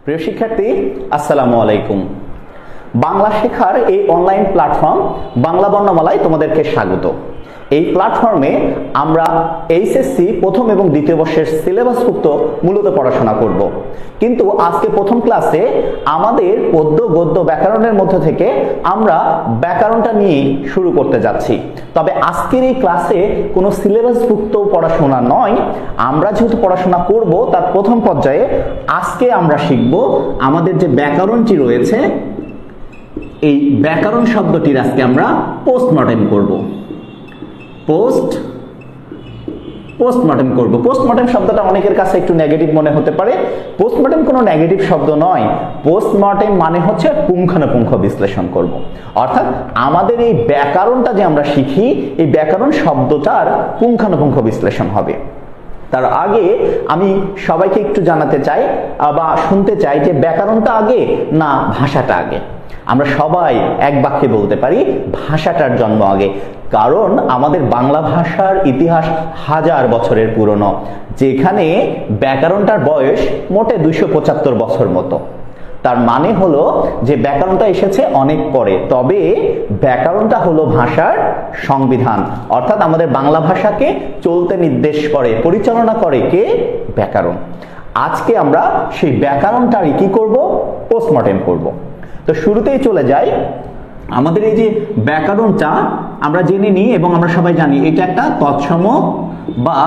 প্রিয় শিক্ষার্থী, আসসালামু আলাইকুম। বাংলা শেখার এই অনলাইন প্ল্যাটফর্ম বাংলা বর্ণমালায় তোমাদেরকে স্বাগত। এই প্ল্যাটফর্মে আমরা এইচএসসি প্রথম এবং দ্বিতীয় বর্ষের সিলেবাসভুক্ত মূলত পড়াশোনা করব। কিন্তু আজকে প্রথম ক্লাসে আমাদের পদ্য গদ্য ব্যাকরণের মধ্যে থেকে আমরা ব্যাকরণটা নিয়ে শুরু করতে যাচ্ছি। তবে আজকের এই ক্লাসে কোনো সিলেবাসভুক্ত পড়াশোনা নয়। আমরা যেহেতু পড়াশোনা করব তার প্রথম পর্যায়ে আজকে আমরা শিখব আমাদের যে ব্যাকরণটি রয়েছে, এই ব্যাকরণ শব্দটির আজকে আমরা পোস্টমর্টেম করব। পোস্টমর্টেম করব। পোস্টমর্টেম শব্দটা অনেকের কাছে একটু নেগেটিভ মনে হতে পারে। পোস্টমর্টেম কোনো নেগেটিভ শব্দ নয়। পোস্টমর্টেম মানে হচ্ছে পুঙ্খানুপুঙ্খ বিশ্লেষণ করব। অর্থাৎ আমাদের এই ব্যাকরণটা যে আমরা শিখি, এই ব্যাকরণ শব্দটার পুঙ্খানুপুঙ্খ বিশ্লেষণ হবে। তার আগে আমি সবাইকে একটু জানাতে চাই বা শুনতে চাই যে ব্যাকরণটা আগে না ভাষাটা আগে। আমরা সবাই এক বাক্যে বলতে পারি ভাষাটার জন্ম আগে, কারণ আমাদের বাংলা ভাষার ইতিহাস হাজার বছরের পুরনো, যেখানে ব্যাকরণটার বয়স মোটে 275 বছর মতো। তার মানে হলো যে ব্যাকরণটা এসেছে অনেক পরে, তবে ব্যাকরণটা হলো ভাষার সংবিধান। অর্থাৎ আমাদের বাংলা ভাষাকে চলতে নির্দেশ করে, পরিচালনা করে কে? ব্যাকরণ। আজকে আমরা সেই ব্যাকরণটারই কি করব? পোস্টমর্টেম করব। তো শুরুতেই চলে যাই, আমাদের এই যে ব্যাকরণটা আমরা জেনে নিই এবং আমরা সবাই জানি এটা একটা তৎসম বা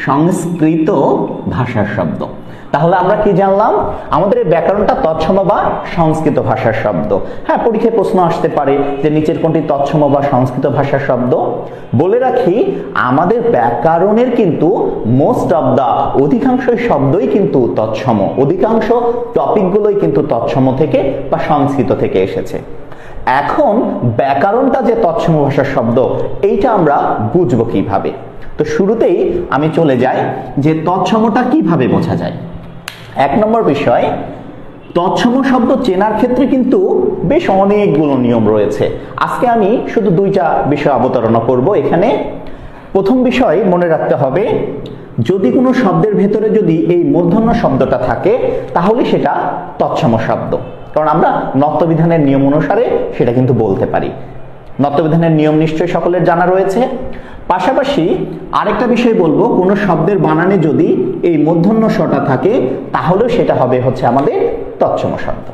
সংস্কৃত ভাষার শব্দ। তাহলে আমরা কি জানলাম? আমাদের এই ব্যাকরণটা তৎসম বা সংস্কৃত ভাষার শব্দ। হ্যাঁ, পরীক্ষায় প্রশ্ন আসতে পারে যে নিচের কোনটি তৎসম বা সংস্কৃত ভাষার শব্দ। বলে রাখি, আমাদের ব্যাকরণের কিন্তু মোস্ট অফ দা অধিকাংশ শব্দই কিন্তু তৎসম, অধিকাংশ টপিকগুলোই কিন্তু তৎসম থেকে বা সংস্কৃত থেকে এসেছে। এখন ব্যাকরণটা যে তৎসম ভাষার শব্দ, এইটা আমরা বুঝবো কিভাবে? তো শুরুতেই আমি চলে যাই যে তৎসমটা কিভাবে বোঝা যায়। 1 নম্বর বিষয়, তৎসম শব্দ চেনার ক্ষেত্রে কিন্তু বেশ অনেকগুলো নিয়ম রয়েছে। আজকে আমি শুধু 2টা বিষয় অবতারণা করব এখানে। প্রথম বিষয় মনে রাখতে হবে, যদি কোনো শব্দের ভেতরে যদি এই মূর্ধন্য শব্দটা থাকে তাহলে সেটা তৎসম শব্দ, কারণ আমরা নত্যবিধানের নিয়ম অনুসারে সেটা কিন্তু বলতে পারি। নত্যবিধানের নিয়ম নিশ্চয়ই সকলের জানা রয়েছে। পাশাপাশি আরেকটা বিষয় বলবো, কোনো শব্দের বানানে যদি এই মূর্ধন্য ষটা থাকে তাহলেও সেটা হবে হচ্ছে আমাদের তৎসম শব্দ।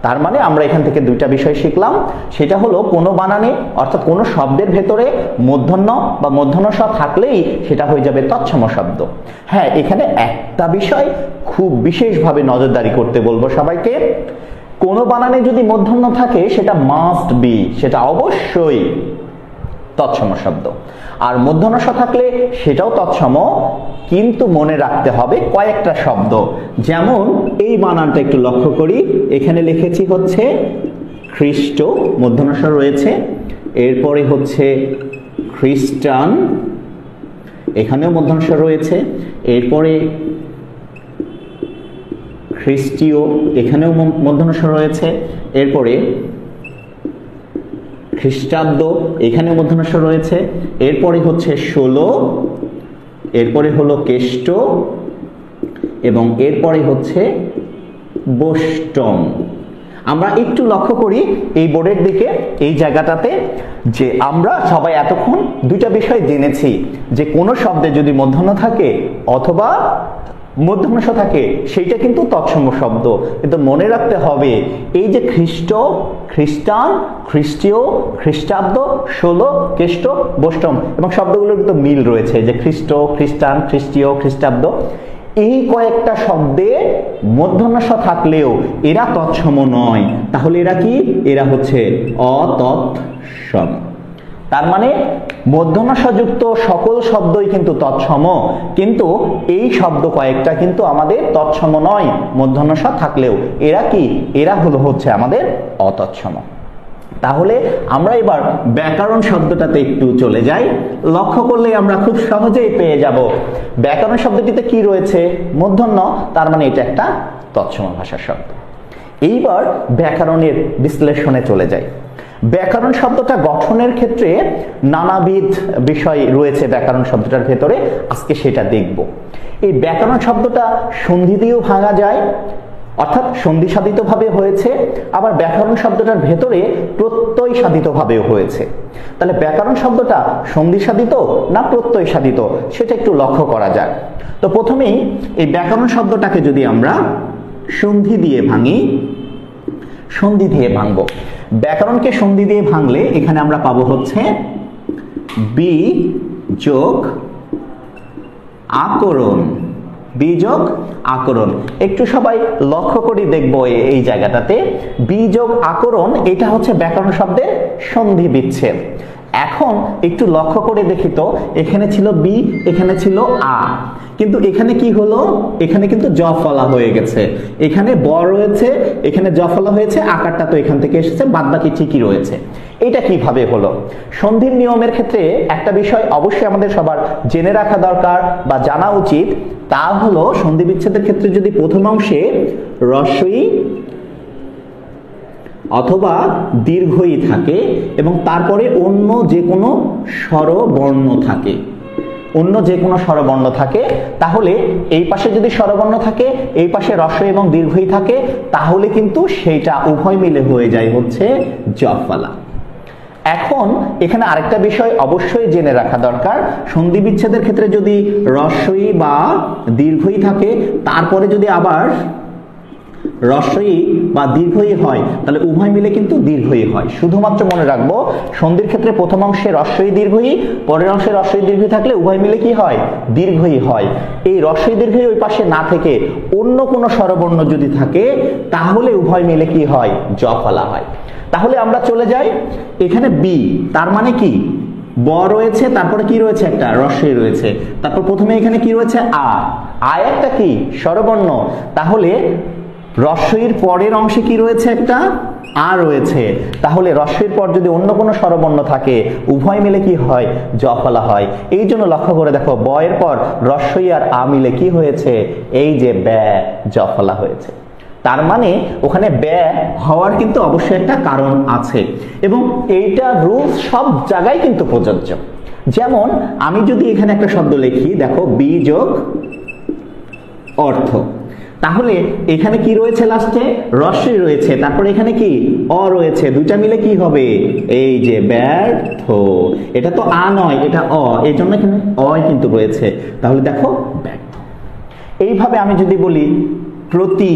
তার মানে আমরা এখান থেকে 2টা বিষয় শিখলাম। সেটা হলো কোনো বানানে অর্থাৎ কোনো শব্দের ভেতরে মূর্ধন্য বা মূর্ধন্য ষ থাকলেই সেটা হয়ে যাবে তৎসম শব্দ। হ্যাঁ, এখানে একটা বিষয় খুব বিশেষভাবে নজরদারি করতে বলবো সবাইকে, কোনো বানানে যদি মূর্ধন্য থাকে সেটা মাস্ট বি, সেটা অবশ্যই তৎসম শব্দ। আর মূর্ধন্য ষ থাকলে সেটাও তৎসম, কিন্তু মনে রাখতে হবে কয়েকটা শব্দ। যেমন এই বানানটা একটু লক্ষ্য করি, এখানে লিখেছি হচ্ছে খ্রিস্ট, মূর্ধন্য ষ রয়েছে। এরপরে হচ্ছে খ্রিস্টান, এখানেও মূর্ধন্য ষ রয়েছে। এরপরে খ্রিস্টীয়, এখানেও মূর্ধন্য ষ রয়েছে। এরপরে খ্রিস্টাব্দ, এখানে মূর্ধন্য ষ রয়েছে। এরপরে হচ্ছে 16, এরপরে হলো কেষ্ট এবং এরপরে হচ্ছে বোষ্টম। আমরা একটু লক্ষ্য করি এই বোর্ডের দিকে, এই জায়গাটাতে, যে আমরা সবাই এতক্ষণ 2টা বিষয় জেনেছি যে কোনো শব্দে যদি মূর্ধন্য থাকে অথবা মূর্ধন্য ষ থাকে সেইটা কিন্তু তৎসম শব্দ। কিন্তু মনে রাখতে হবে এই যে খ্রিস্ট, খ্রিস্টান, খ্রিস্টীয়, খ্রিস্টাব্দ, 16, কেষ্ট, বোষ্টম এবং শব্দগুলোর কিন্তু মিল রয়েছে, যে খ্রিস্ট, খ্রিস্টান, খ্রিস্টীয়, খ্রিস্টাব্দ, এই কয়েকটা শব্দে মূর্ধন্য ষ থাকলেও এরা তৎসম নয়। তাহলে এরা কি? এরা হচ্ছে অতৎসম। তার মানে মূর্ধন্য ষ যুক্ত সকল শব্দই কিন্তু তৎসম, কিন্তু এই শব্দ কয়েকটা কিন্তু আমাদের তৎসম নয় মূর্ধন্য ষ থাকলেও। এরা কি? এরা হচ্ছে আমাদের অতৎসম। তাহলে আমরা এবার ব্যাকরণ শব্দটাতে একটু চলে যাই। লক্ষ্য করলে আমরা খুব সহজেই পেয়ে যাব ব্যাকরণ শব্দটিতে কি রয়েছে? মূর্ধন্য, তার মানে এটা একটা তৎসম ভাষার শব্দ। এইবার ব্যাকরণের বিশ্লেষণে চলে যাই। ব্যাকরণ শব্দটা গঠনের ক্ষেত্রে নানাবিধ বিষয় রয়েছে ব্যাকরণ শব্দটার ভেতরে, আজকে সেটা দেখব। এই ব্যাকরণ শব্দটা সন্ধি দিয়েও ভাঙা যায়, অর্থাৎ সন্ধি সাধিত ভাবে হয়েছে, আবার ব্যাকরণ শব্দটার ভেতরে প্রত্যয় সাধিত ভাবেও হয়েছে। তাহলে ব্যাকরণ শব্দটা সন্ধি সাধিত না প্রত্যয় সাধিত সেটা একটু লক্ষ্য করা যাক। তো প্রথমেই এই ব্যাকরণ শব্দটাকে যদি আমরা সন্ধি দিয়ে ভাঙি, সন্ধি দিয়ে ভাঙবো। ব্যাকরণকে সন্ধি দিয়ে ভাঙলে এখানে আমরা পাবো হচ্ছে বি যোগ আকরণ, বি যোগ আকরণ। একটু সবাই লক্ষ্য করে দেখবো এই জায়গাটাতে বি যোগ আকরণ, এটা হচ্ছে ব্যাকরণ শব্দের সন্ধি বিচ্ছেদ। এখন একটু লক্ষ্য করে দেখি তো, এখানে ছিল বি, এখানে ছিল আ, কিন্তু এখানে কি হলো, এখানে কিন্তু জ ফলা হয়ে গেছে। এখানে ব রয়েছে, এখানে জ ফলা হয়েছে, আকারটা তো এখান থেকে এসেছে, বাদবাকি ঠিকই রয়েছে। এটা কিভাবে হলো? সন্ধির নিয়মের ক্ষেত্রে একটা বিষয় অবশ্যই আমাদের সবার জেনে রাখা দরকার বা জানা উচিত, তা হলো সন্ধি বিচ্ছেদের ক্ষেত্রে যদি প্রথম অংশে রস্বই অথবা দীর্ঘই থাকে এবং তারপরে অন্য যে কোনো স্বরবর্ণ থাকে, অন্য যে কোনো স্বরবর্ণ থাকে, তাহলে এই পাশে যদি স্বরবর্ণ থাকে, এই পাশে হ্রস্ব এবং দীর্ঘই থাকে, তাহলে কিন্তু সেইটা উভয় মিলে হয়ে যায় হচ্ছে জফলা। এখন এখানে আরেকটা বিষয় অবশ্যই জেনে রাখা দরকার, সন্ধি বিচ্ছেদের ক্ষেত্রে যদি হ্রস্বই বা দীর্ঘই থাকে, তারপরে যদি আবার হ্রস্বই বা দীর্ঘই হয়, তাহলে উভয় মিলে কিন্তু দীর্ঘই হয়। শুধুমাত্র মনে রাখবো সন্ধির ক্ষেত্রে প্রথম অংশে হ্রস্বই দীর্ঘই, পরের অংশে হ্রস্বই দীর্ঘই থাকলে উভয় মিলে কি হয়? দীর্ঘই হয়। এই হ্রস্বই দীর্ঘই ওই পাশে না থেকে অন্য কোনো স্বরবর্ণ যদি থাকে, তাহলে উভয় মিলে কি হয়? জফলা হয়। তাহলে আমরা চলে যাই এখানে বি, তার মানে কি ব রয়েছে, তারপরে কি রয়েছে? একটা হ্রস্বই রয়েছে, তারপর প্রথমে এখানে কি রয়েছে? আ, আয় একটা কি স্বরবর্ণ, তাহলে হ্রস্বইর পরের অংশে কি রয়েছে? একটা আ রয়েছে, তাহলে হ্রস্বইর পর যদি অন্য কোনো স্বরবর্ণ থাকে উভয় মিলে কি হয়? জফলা হয়। এই জন্য লক্ষ্য করে দেখো, ব এর পর হ্রস্বই আর আ মিলে কি হয়েছে? এই যে ব্যা, জফলা হয়েছে। তার মানে ওখানে ব্যা হওয়ার কিন্তু অবশ্যই একটা কারণ আছে, এবং এইটা রুলস সব জায়গায় কিন্তু প্রযোজ্য। যেমন আমি যদি এখানে একটা শব্দ লিখি, দেখো বি যোগ অর্থ, তাহলে এখানে কি রয়েছে? লাস্টে হ্রস্বই রয়েছে, তারপরে এখানে কি অ রয়েছে, দুইটা মিলে কি হবে? এই যে ব্যর্থ। এটা তো আ নয়, এটা অ, এই জন্য এখানে অ কিন্তু রয়েছে, তাহলে দেখো ব্যর্থ। এইভাবে আমি যদি বলি প্রতি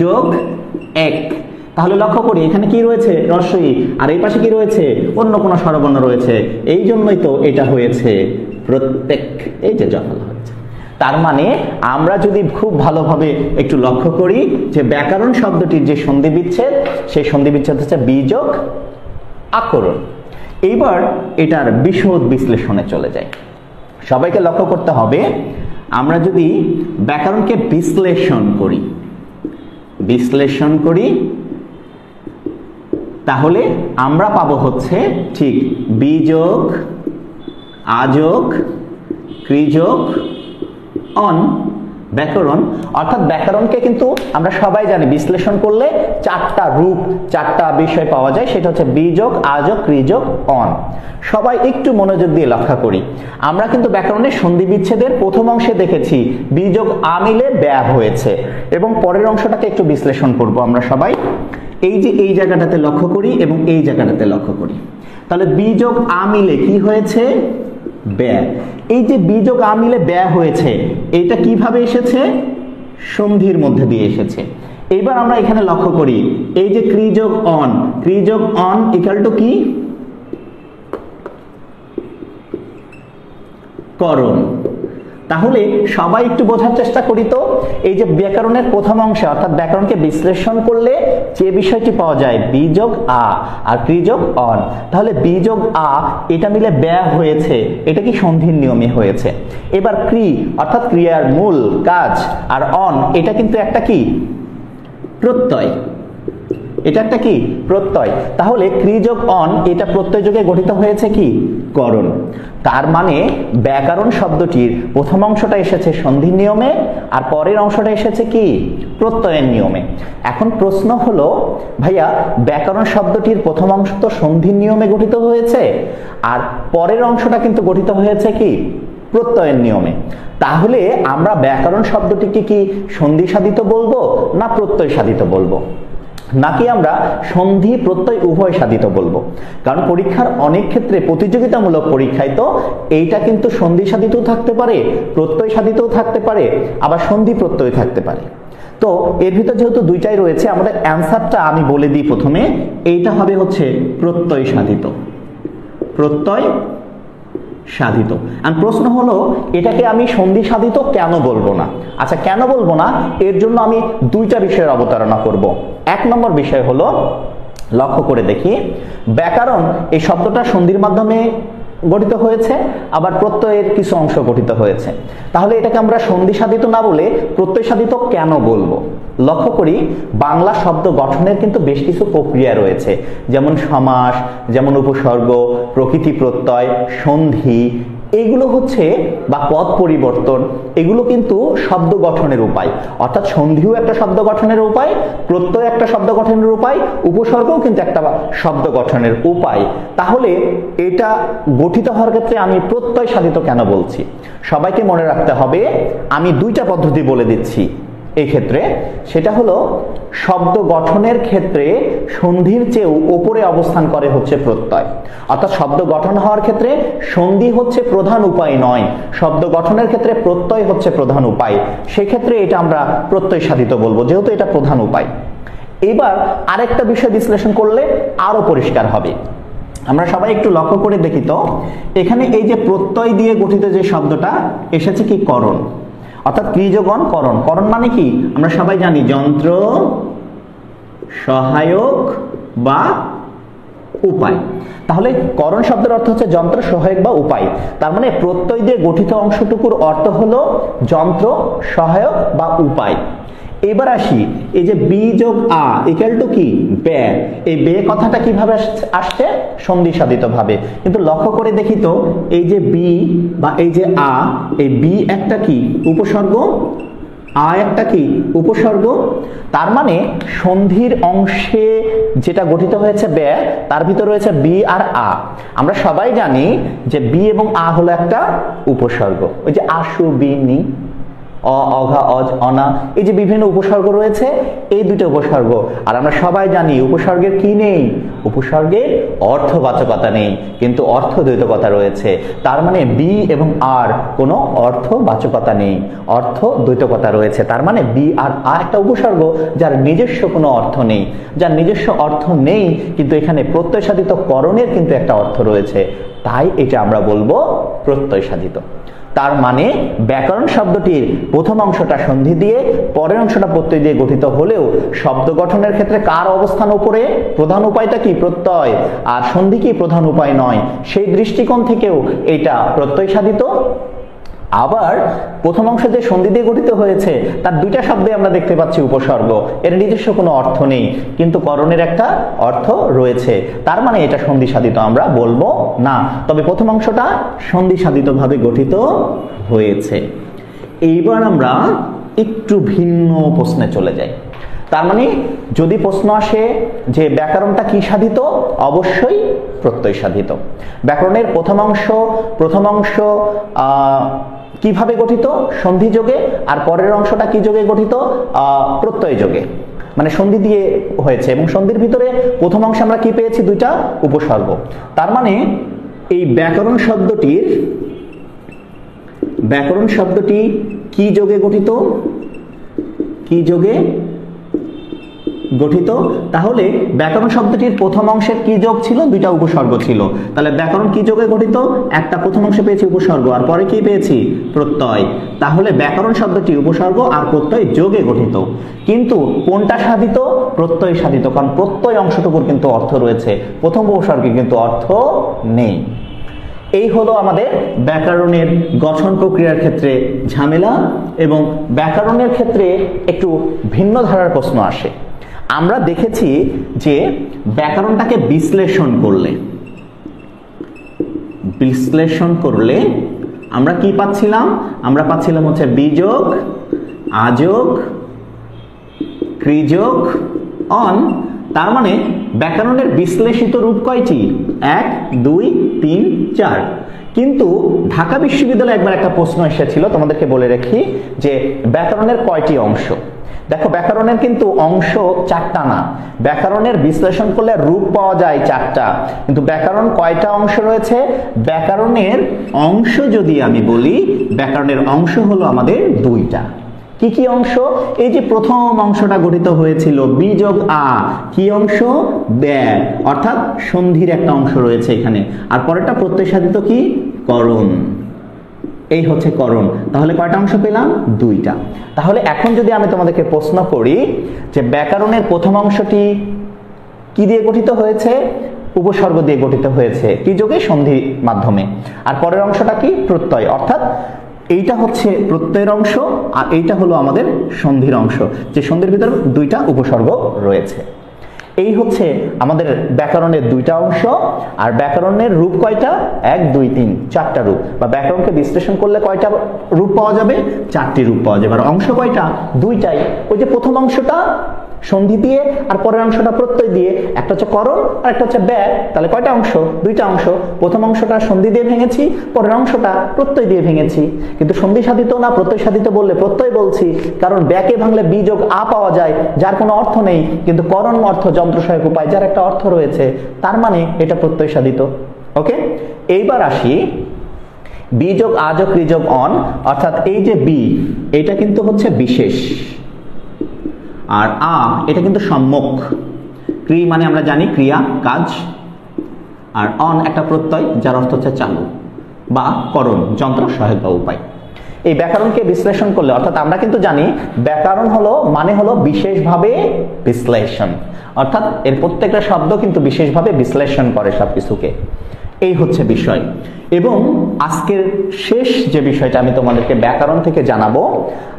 যোগ এক, তাহলে লক্ষ্য করি এখানে কি রয়েছে? হ্রস্বই, আর এই পাশে কি রয়েছে? অন্য কোনো স্বরবর্ণ রয়েছে, এই জন্যই তো এটা হয়েছে প্রত্যেক, এই যে জফলা হয়েছে। তার মানে আমরা যদি খুব ভালোভাবে একটু লক্ষ্য করি যে ব্যাকরণ শব্দটির যে সন্ধি বিচ্ছেদ, সেই সন্ধি বিচ্ছেদ হচ্ছে বি যোগ আকরণ। এইবার এটার বিশদ বিশ্লেষণে চলে যায়। সবাইকে লক্ষ্য করতে হবে, আমরা যদি ব্যাকরণকে বিশ্লেষণ করি, বিশ্লেষণ করি, তাহলে আমরা পাবো হচ্ছে ঠিক বি যোগ আ যোগ ক্রি যোগ অন ব্যাকরণ। অর্থাৎ ব্যাকরণকে কিন্তু আমরা সবাই জানি বিশ্লেষণ করলে চারটা রূপ, চারটা বিষয় পাওয়া যায়, সেটা হচ্ছে বি যোগ আ যোগ ক্রি যোগ অন। সবাই একটু মনোযোগ দিয়ে লক্ষ্য করি, আমরা কিন্তু ব্যাকরণের সন্ধি বিচ্ছেদের প্রথম অংশে দেখেছি বি যোগ আ মিলে ব্যয় হয়েছে, এবং পরের অংশটাকে একটু বিশ্লেষণ করব আমরা সবাই। এই যে এই জায়গাটাতে লক্ষ্য করি এবং এই জায়গাটাতে লক্ষ্য করি, তাহলে বি যোগ আ মিলে কি হয়েছে? ব্যয়। এই যে বি যোগ আ মিলে ব্যয় হয়েছে, এটা কিভাবে এসেছে? সন্ধির মধ্যে দিয়ে এসেছে। এইবার আমরা এখানে লক্ষ্য করি, এই যে ক্রি যোগ অন, ক্রি যোগ অন ইকুয়াল টু কি? করণ। তাহলে সবাই একটু বোঝার চেষ্টা করি তো, এই যে ব্যাকরণের প্রথম অংশে অর্থাৎ ব্যাকরণকে বিশ্লেষণ করলে যে বিষয়টি পাওয়া যায় বি যোগ আ আর ক্রি যোগ অন, তাহলে বি যোগ আ এটা মিলে ব্যয় হয়েছে, এটা কি সন্ধির নিয়মে হয়েছে। এবার ক্রি অর্থাৎ ক্রিয়ার মূল কাজ, আর অন এটা কিন্তু একটা কি? প্রত্যয়, এটা একটা কি? প্রত্যয়। তাহলে ক্রি যোগ অন এটা প্রত্যয় যোগে গঠিত হয়েছে কি? করণ। তার মানে ব্যাকরণ শব্দটির প্রথম অংশটা এসেছে সন্ধির নিয়মে, আর পরের অংশটা এসেছে কি? প্রত্যয়ের নিয়মে। এখন প্রশ্ন হলো, ভাইয়া ব্যাকরণ শব্দটির প্রথম অংশ তো সন্ধির নিয়মে গঠিত হয়েছে, আর পরের অংশটা কিন্তু গঠিত হয়েছে কি? প্রত্যয়ের নিয়মে। তাহলে আমরা ব্যাকরণ শব্দটিকে কি সন্ধি সাধিত বলবো না প্রত্যয় সাধিত বলবো, নাকি আমরা সন্ধি প্রত্যয় উভয় সাধিত বলবো? কারণ পরীক্ষার অনেক ক্ষেত্রে প্রতিযোগিতামূলক পরীক্ষায় তো এইটা কিন্তু সন্ধি সাধিতও থাকতে পারে, প্রত্যয় সাধিতও থাকতে পারে, আবার সন্ধি প্রত্যয় থাকতে পারে। তো এর ভিতর যেহেতু দুইটাই রয়েছে, আমাদের অ্যান্সারটা আমি বলে দিই প্রথমে, এইটা হবে হচ্ছে প্রত্যয় সাধিত, প্রত্যয় সাধিত। আর প্রশ্ন হলো এটাকে আমি সন্ধি সাধিত কেন বলবো না? আচ্ছা, কেন বলবো না এর জন্য আমি দুইটা বিষয়ের অবতারণা করব। এক নম্বর বিষয় হলো, লক্ষ্য করে দেখি, ব্যাকরণ এই শব্দটা সন্ধির মাধ্যমে গঠিত হয়েছে, আবার প্রত্যয়ের কিছু অংশ গঠিত হয়েছে। তাহলে এটাকে আমরা সন্ধি সাধিত না বলে প্রত্যয় সাধিত কেন বলবো? লক্ষ্য করি, বাংলা শব্দ গঠনের কিন্তু বেশ কিছু প্রক্রিয়া রয়েছে, যেমন সমাস, যেমন উপসর্গ, প্রকৃতি প্রত্যয়, সন্ধি, এগুলো হচ্ছে বা পদ পরিবর্তন, এগুলো কিন্তু শব্দ গঠনের উপায়। অর্থাৎ সন্ধিও একটা শব্দ গঠনের উপায়, প্রত্যয় একটা শব্দ গঠনের উপায়, উপসর্গও কিন্তু একটা শব্দ গঠনের উপায়। তাহলে এটা গঠিত হওয়ার ক্ষেত্রে আমি প্রত্যয় সাধিত কেন বলছি? সবাইকে মনে রাখতে হবে, আমি দুইটা পদ্ধতি বলে দিচ্ছি এই ক্ষেত্রে। সেটা হলো, শব্দ গঠনের ক্ষেত্রে সন্ধির চেয়েও উপরে অবস্থান করে হচ্ছে প্রত্যয়। অর্থাৎ শব্দ গঠন হওয়ার ক্ষেত্রে সন্ধি হচ্ছে প্রধান উপায় নয়, শব্দ গঠনের ক্ষেত্রে প্রত্যয় হচ্ছে প্রধান উপায়। সেক্ষেত্রে এটা আমরা প্রত্যয় সাধিত বলবো, যেহেতু এটা প্রধান উপায়। এবার আরেকটা বিষয় বিশ্লেষণ করলে আরো পরিষ্কার হবে। আমরা সবাই একটু লক্ষ্য করে দেখি তো, এখানে এই যে প্রত্যয় দিয়ে গঠিত যে শব্দটা এসেছে কি করণ, অর্থাৎ ক্রিজগণ করণ। করণ মানে কি আমরা সবাই জানি, যন্ত্র, সহায়ক বা উপায়। তাহলে করণ শব্দের অর্থ হচ্ছে যন্ত্র, সহায়ক বা উপায়। তার মানে প্রত্যয় দিয়ে গঠিত অংশটুকুর অর্থ হলো যন্ত্র, সহায়ক বা উপায়। এবার আসি, এই যে বি যোগ আ ইকুয়াল টু কি বে, এই বে কথাটা কিভাবে আসছে? সন্ধি সাধিত ভাবে। কিন্তু লক্ষ্য করে দেখি তো, এই যে বি বা এই যে আ, এই বি একটা কি উপসর্গ, আ একটা কি উপসর্গ। তার মানে সন্ধির অংশে যেটা গঠিত হয়েছে বে, তার ভিতর রয়েছে বি আর আ। আমরা সবাই জানি যে বি এবং আ হলো একটা উপসর্গ। ওই যে আশু, বিনি, অ, অঘা, অজ, অনা, এই যে বিভিন্ন উপসর্গ রয়েছে, এই দুটো উপসর্গ। আর আমরা সবাই জানি উপসর্গের কি নেই? উপসর্গের অর্থবাচকতা নেই, কিন্তু অর্থদ্বৈতকতা রয়েছে। তার মানে বি এবং আর কোনো অর্থবাচকতা নেই, অর্থদ্বৈতকতা রয়েছে। তার মানে বি আর আ একটা উপসর্গ যার নিজস্ব কোনো অর্থ নেই। যার নিজস্ব অর্থ নেই, কিন্তু এখানে প্রত্যয় সাধিত করণের কিন্তু একটা অর্থ রয়েছে, তাই এটা আমরা বলবো প্রত্যয় সাধিত। তার মানে ব্যাকরণ শব্দটির প্রথম অংশটা সন্ধি দিয়ে, পরের অংশটা প্রত্যয় দিয়ে গঠিত হলেও শব্দ গঠনের ক্ষেত্রে কার অবস্থান উপরে? প্রধান উপায়টা কি? প্রত্যয়। আর সন্ধি কি প্রধান উপায় নয়। সেই দৃষ্টিকোণ থেকেও এটা প্রত্যয় সাধিত। আবার প্রথম অংশ যে সন্ধি দিয়ে গঠিত হয়েছে, তার দুইটা শব্দে আমরা দেখতে পাচ্ছি উপসর্গ, এর নিজস্ব কোনো অর্থ নেই, কিন্তু করণের একটা অর্থ রয়েছে। তার মানে এটা সন্ধি সাধিত আমরা বলবো না। তবে প্রথম অংশটা সন্ধি সাধিত ভাবে গঠিত হয়েছে। এইবার আমরা একটু ভিন্ন প্রশ্নে চলে যাই। তার মানে যদি প্রশ্ন আসে যে ব্যাকরণটা কি সাধিত, অবশ্যই প্রত্যয় সাধিত। ব্যাকরণের প্রথম অংশ কিভাবে গঠিত? সন্ধি যোগে। আর পরের অংশটা কি যোগে গঠিত? প্রত্যয় যোগে, মানে সন্ধি দিয়ে হয়েছে। এবং সন্ধির ভিতরে প্রথম অংশে আমরা কি পেয়েছি? দুইটা উপসর্গ। তার মানে এই ব্যাকরণ শব্দটি কি যোগে গঠিত? কি যোগে গঠিত? তাহলে ব্যাকরণ শব্দটির প্রথম অংশের কি যোগ ছিল? দুইটা উপসর্গ ছিল। তাহলে ব্যাকরণ কি যোগে গঠিত? একটা প্রথম অংশে পেয়েছি উপসর্গ, আর পরে কি পেয়েছি? প্রত্যয়। তাহলে ব্যাকরণ শব্দটি উপসর্গ আর প্রত্যয় যোগে গঠিত। কিন্তু কোনটা সাধিত? প্রত্যয় সাধিত, কারণ প্রত্যয় অংশটুকুর কিন্তু অর্থ রয়েছে, প্রথম উপসর্গে কিন্তু অর্থ নেই। এই হলো আমাদের ব্যাকরণের গঠন প্রক্রিয়ার ক্ষেত্রে ঝামেলা। এবং ব্যাকরণের ক্ষেত্রে একটু ভিন্ন ধারার প্রশ্ন আসে। আমরা দেখেছি যে ব্যাকরণটাকে বিশ্লেষণ করলে আমরা কি পাচ্ছিলাম? আমরা পাচ্ছিলাম হচ্ছে বিযোগ, আযোগ, ক্রিযোগ, অন। তার মানে ব্যাকরণের বিশ্লেষিত রূপ কয়টি? 1, 2, 3, 4। কিন্তু ঢাকা বিশ্ববিদ্যালয়ে একবার একটা প্রশ্ন এসেছিল, তোমাদেরকে বলে রাখি যে ব্যাকরণের কয়টি অংশ। দেখো ব্যাকরণের কিন্তু অংশ 4টা না, ব্যাকরণের বিশ্লেষণ করলে রূপ পাওয়া যায় 4টা, কিন্তু ব্যাকরণ কয়টা অংশ রয়েছে? ব্যাকরণের অংশ যদি আমি বলি, ব্যাকরণের অংশ হলো আমাদের 2টা। কি কি অংশ? এই যে প্রথম অংশটা গঠিত হয়েছিল বি যোগ আ, কি অংশ? ব্যয়, অর্থাৎ সন্ধির একটা অংশ রয়েছে এখানে, আর পরেরটা প্রত্যয় সাধিত কি? করণ। এই হচ্ছে করণ। তাহলে কয়টা অংশ পেলাম? 2টা। তাহলে এখন যদি আমি তোমাদেরকে প্রশ্ন করি যে ব্যাকরণের প্রথম অংশটি কি দিয়ে গঠিত হয়েছে? উপসর্গ দিয়ে গঠিত হয়েছে, কি যোগে? সন্ধির মাধ্যমে। আর পরের অংশটা কি? প্রত্যয়, অর্থাৎ এইটা হচ্ছে প্রত্যয়ের অংশ আর এইটা হলো আমাদের সন্ধির অংশ, যে সন্ধির ভিতর 2টা উপসর্গ রয়েছে। এই হচ্ছে আমাদের ব্যাকরণের 2টা অংশ। আর ব্যাকরণের রূপ কয়টা? 1 2 3 4টা রূপ, বা ব্যাকরণকে বিশ্লেষণ করলে কয়টা রূপ পাওয়া যাবে? 4টি রূপ পাওয়া যাবে। আর অংশ কয়টা? 2টাই। ওই যে প্রথম অংশটা সন্ধি দিয়ে আর পরের অংশটা প্রত্যয় দিয়ে, একটা হচ্ছে করণ আর একটা হচ্ছে ব্যয়। তাহলে কয়টা অংশ? 2টা অংশ। প্রথম অংশটা সন্ধি দিয়ে ভেঙেছি, পরের অংশটা প্রত্যয় দিয়ে ভেঙেছি। কিন্তু সন্ধি সাধিত না প্রত্যয় সাধিত বললে প্রত্যয় বলছি, কারণ ব্যয়কে ভাঙলে বি যোগ আ পাওয়া যায়, যার কোনো অর্থ নেই, কিন্তু করণ অর্থ যন্ত্র সহায়ক উপায়, যার একটা অর্থ রয়েছে, তার মানে এটা প্রত্যয় সাধিত। ওকে, এইবার আসি বি যোগ আ যোগ রি যোগ অন, অর্থাৎ এই যে বি, এটা কিন্তু হচ্ছে বিশেষ, আর আ এটা কিন্তু সম্যক। ক্রি মানে আমরা জানি ক্রিয়া, কাজ, আর অন একটা প্রত্যয় যার অর্থ হচ্ছে চালু বা করণ, যন্ত্র সহায়ক বা উপায়। এই ব্যাকরণকে বিশ্লেষণ করলে, অর্থাৎ আমরা কিন্তু জানি ব্যাকরণ হলো মানে হলো বিশেষভাবে বিশ্লেষণ, অর্থাৎ এর প্রত্যেকটা শব্দ কিন্তু বিশেষভাবে বিশ্লেষণ করে সবকিছুকে। এই হচ্ছে বিষয়। এবং আজকের শেষ যে বিষয়টা আমি তোমাদেরকে ব্যাকরণ থেকে জানাবো,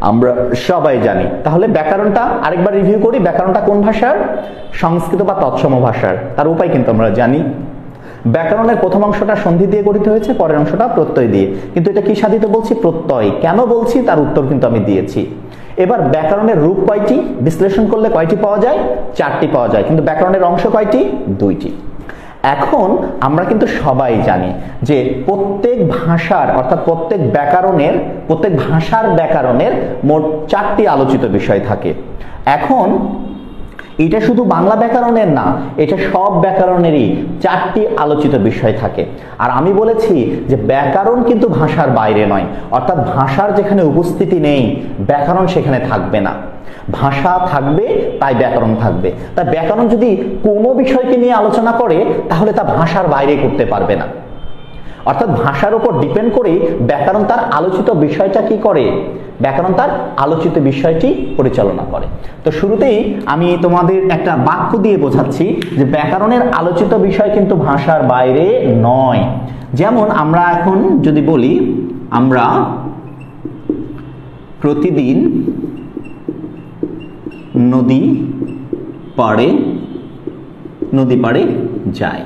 আমরা সবাই জানি। তাহলে ব্যাকরণটা আরেকবার রিভিউ করি। ব্যাকরণটা কোন ভাষার? সংস্কৃত বা তৎসম ভাষার। তার উপায় কিন্তু আমরা জানি। ব্যাকরণের প্রথম অংশটা সন্ধি দিয়ে গঠিত হয়েছে, পরের অংশটা প্রত্যয় দিয়ে। কিন্তু এটা কি সাধিত বলছি? প্রত্যয়। কেন বলছি তার উত্তর কিন্তু আমি দিয়েছি। এবার ব্যাকরণের রূপ কয়টি? বিশ্লেষণ করলে কয়টি পাওয়া যায়? 4টি পাওয়া যায়। কিন্তু ব্যাকরণের অংশ কয়টি? 2টি। এখন আমরা কিন্তু সবাই জানি যে প্রত্যেক ভাষার, অর্থাৎ প্রত্যেক ভাষার ব্যাকরণের মোট 4টি আলোচিত বিষয় থাকে। এখন এটা শুধু বাংলা ব্যাকরণের না, এটা সব ব্যাকরণেরই 4টি আলোচিত বিষয় থাকে। আর আমি বলেছি যে ব্যাকরণ কিন্তু ভাষার বাইরে নয়, অর্থাৎ ভাষার যেখানে উপস্থিতি নেই ব্যাকরণ সেখানে থাকবে না। ভাষা থাকবে তাই ব্যাকরণ থাকবে। তাই ব্যাকরণ যদি কোনো বিষয়কে নিয়ে আলোচনা করে তাহলে তা ভাষার বাইরে করতে পারবে না। অর্থাৎ ভাষার উপর ডিপেন্ড করে ব্যাকরণ তার আলোচিত বিষয়টা কি করে? ব্যাকরণ তার আলোচিত বিষয়টি পরিচালনা করে। তো শুরুতেই আমি তোমাদের একটা বাক্য দিয়ে বোঝাচ্ছি যে ব্যাকরণের আলোচিত বিষয় কিন্তু ভাষার বাইরে নয়। যেমন আমরা এখন যদি বলি, আমরা প্রতিদিন নদী পাড়ে যাই।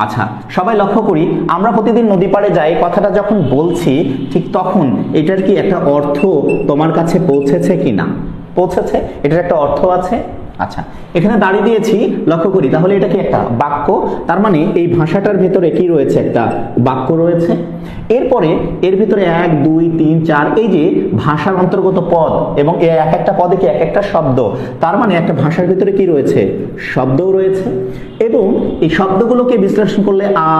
আচ্ছা, সবাই লক্ষ্য করি, আমরা প্রতিদিন নদী পাড়ে যাই কথাটা যখন বলছি, ঠিক তখন এটার কি একটা অর্থ তোমার কাছে পৌঁছেছে কি না? পৌঁছেছে, এটার একটা অর্থ আছে। আচ্ছা, এখানে দাঁড়িয়ে দিয়েছি, লক্ষ্য করি, তাহলে এটা কি একটা বাক্য? তার মানে এই ভাষাটার ভেতরে কি রয়েছে? একটা বাক্য রয়েছে। এরপরে এর ভিতরে 1 2 3 4 এই যে ভাষার অন্তর্গত পদ, এবং এই এক একটা পদে কি এক একটা শব্দ। তার মানে একটা ভাষার ভিতরে কি রয়েছে? শব্দও রয়েছে। এবং এই শব্দগুলোকে বিশ্লেষণ করলে আ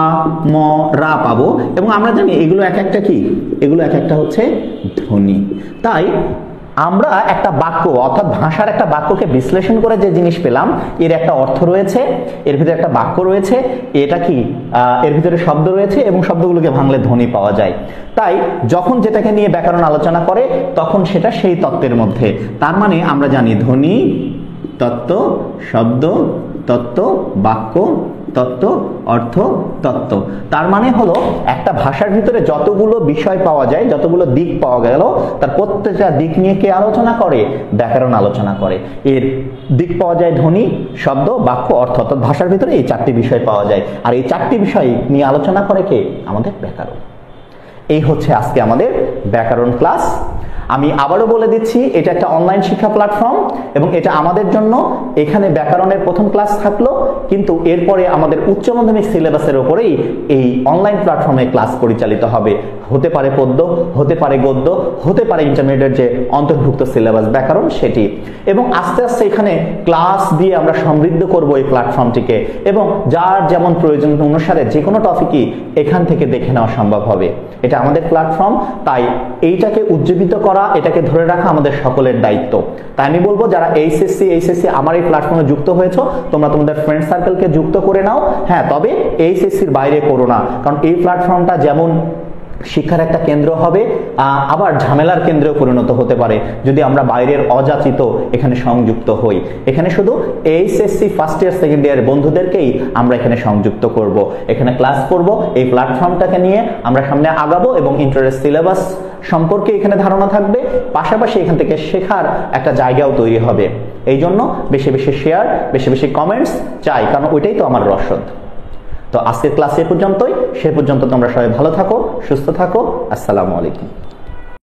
ম রা পাবো, এবং আমরা জানি এগুলো এক একটা কি? এগুলো এক একটা হচ্ছে ধ্বনি। তাই আমরা একটা বাক্য, অর্থাৎ ভাষার একটা বাক্যকে বিশ্লেষণ করে যে জিনিস পেলাম, এর একটা অর্থ রয়েছে, এর ভিতরে একটা বাক্য রয়েছে, এটা কি এর ভিতরে শব্দ রয়েছে, এবং শব্দগুলোকে ভাঙলে ধ্বনি পাওয়া যায়। তাই যখন যেটাকে নিয়ে ব্যাকরণ আলোচনা করে তখন সেটা সেই তত্ত্বের মধ্যে। তার মানে আমরা জানি ধ্বনি তত্ত্ব, শব্দ তত্ত্ব, বাক্য তত্ত্ব, অর্থ তত্ত্ব। তার মানে হলো একটা ভাষার ভিতরে যতগুলো বিষয় পাওয়া যায়, যতগুলো দিক পাওয়া গেল, তার প্রত্যেকটা দিক নিয়ে কে আলোচনা করে? ব্যাকরণ আলোচনা করে। এর দিক পাওয়া যায় ধ্বনি, শব্দ, বাক্য, অর্থ। অর্থাৎ ভাষার ভিতরে এই 4টি বিষয় পাওয়া যায়, আর এই 4টি বিষয় নিয়ে আলোচনা করে কে? আমাদের ব্যাকরণ। এই হচ্ছে আজকে আমাদের ব্যাকরণ ক্লাস। আমি আবারও বলে দিচ্ছি, এটা একটা অনলাইন শিক্ষা প্ল্যাটফর্ম এবং এটা আমাদের জন্য এখানে ব্যাকরণের প্রথম ক্লাস থাকলো, কিন্তু এরপরে আমাদের উচ্চ মাধ্যমিক সিলেবাসের উপরেই এই অনলাইন প্ল্যাটফর্মে ক্লাস পরিচালিত হবে। হতে পারে পদ্য, হতে পারে গদ্য, হতে পারে ইন্টারমিডিয়েট যে অন্তর্ভুক্ত সিলেবাস ব্যাকরণ সেটি, এবং আস্তে আস্তে এখানে ক্লাস দিয়ে আমরা সমৃদ্ধ করব এই প্ল্যাটফর্মটিকে, এবং যার যেমন প্রয়োজন অনুসারে যে কোনো টপিকই এখান থেকে দেখে নেওয়া সম্ভব হবে। এটা আমাদের প্ল্যাটফর্ম, তাই এইটাকে উজ্জীবিত করা, এটাকে ধরে রাখা আমাদের সকলের দায়িত্ব। তাই আমি বলবো যারা এইচএসসি আমার এই প্ল্যাটফর্মে যুক্ত হয়েছো, তোমরা তোমাদের ফ্রেন্ড সার্কেলকে যুক্ত করে নাও। হ্যাঁ, তবে এইচএসসির বাইরে করো না, কারণ এই প্ল্যাটফর্মটা যেমন শিক্ষার একটা কেন্দ্র হবে, আবার ঝামেলার কেন্দ্রেও পরিণত হতে পারে যদি আমরা বাইরের অযাচিত এখানে সংযুক্ত হই। এখানে শুধু HSC first year second year বন্ধুদেরকেই আমরা এখানে সংযুক্ত করব, এখানে ক্লাস করব, এই প্ল্যাটফর্মটাকে নিয়ে আমরা সামনে আগাবো এবং ইন্টারেস্ট সিলেবাস সম্পর্কে এখানে ধারণা থাকবে, পাশাপাশি এখান থেকে শেখার একটা জায়গাও তৈরি হবে। এই জন্য বেশি বেশি শেয়ার, বেশি বেশি কমেন্টস চাই, কারণ ওইটাই তো আমার রসদ। তো আজকের ক্লাস এ পর্যন্তই, সে পর্যন্ত তোমরা সবাই ভালো থাকো, সুস্থ থাকো। আসসালামু আলাইকুম।